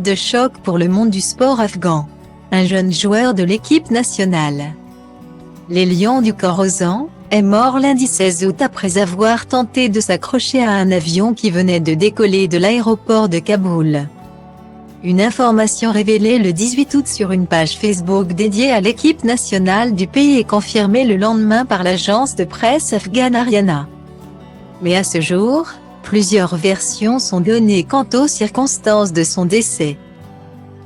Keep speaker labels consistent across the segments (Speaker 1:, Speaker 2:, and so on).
Speaker 1: épisode de choc pour le monde du sport afghan. Un jeune joueur de l'équipe nationale, les Lions du Khorasan, est mort lundi 16 août après avoir tenté de s'accrocher à un avion qui venait de décoller de l'aéroport de Kaboul. Une information révélée le 18 août sur une page Facebook dédiée à l'équipe nationale du pays est confirmée le lendemain par l'agence de presse afghane Ariana. Mais à ce jour, plusieurs versions sont données quant aux circonstances de son décès.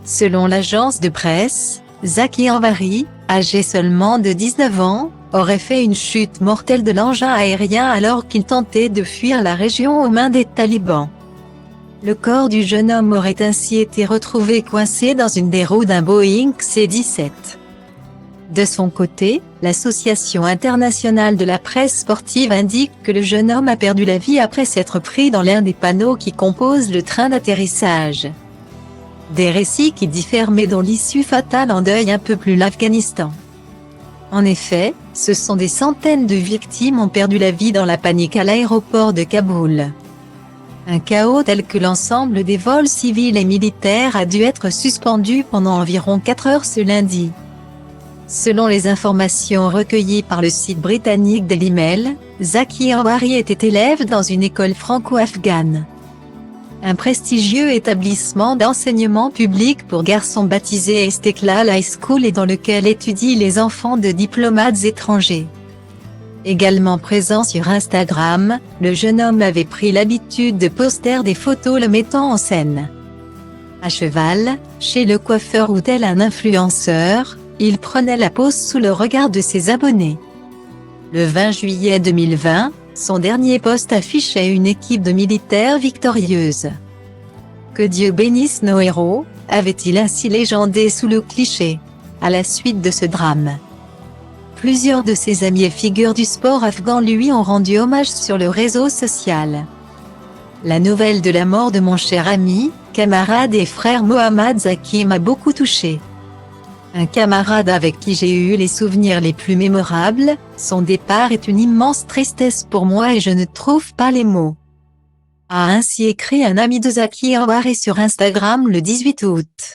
Speaker 1: Selon l'agence de presse, Zaki Anvari, âgé seulement de 19 ans, aurait fait une chute mortelle de l'engin aérien alors qu'il tentait de fuir la région aux mains des talibans. Le corps du jeune homme aurait ainsi été retrouvé coincé dans une des roues d'un Boeing C-17. De son côté, l'Association internationale de la presse sportive indique que le jeune homme a perdu la vie après s'être pris dans l'un des panneaux qui composent le train d'atterrissage. Des récits qui diffèrent mais dont l'issue fatale endeuille un peu plus l'Afghanistan. En effet, ce sont des centaines de victimes ont perdu la vie dans la panique à l'aéroport de Kaboul. Un chaos tel que l'ensemble des vols civils et militaires a dû être suspendu pendant environ 4 heures ce lundi. Selon les informations recueillies par le site britannique Daily Mail, Zaki Anvari était élève dans une école franco-afghane, un prestigieux établissement d'enseignement public pour garçons baptisé Istiqlal High School et dans lequel étudient les enfants de diplomates étrangers. Également présent sur Instagram, le jeune homme avait pris l'habitude de poster des photos le mettant en scène. À cheval, chez le coiffeur ou tel un influenceur, il prenait la pose sous le regard de ses abonnés. Le 20 juillet 2020, son dernier post affichait une équipe de militaires victorieuse. Que Dieu bénisse nos héros, avait-il ainsi légendé sous le cliché. À la suite de ce drame, plusieurs de ses amis et figures du sport afghan lui ont rendu hommage sur le réseau social. La nouvelle de la mort de mon cher ami, camarade et frère Mohammad Zaki m'a beaucoup touché. Un camarade avec qui j'ai eu les souvenirs les plus mémorables, son départ est une immense tristesse pour moi et je ne trouve pas les mots. A ainsi écrit un ami de Zaki Anvari sur Instagram le 18 août.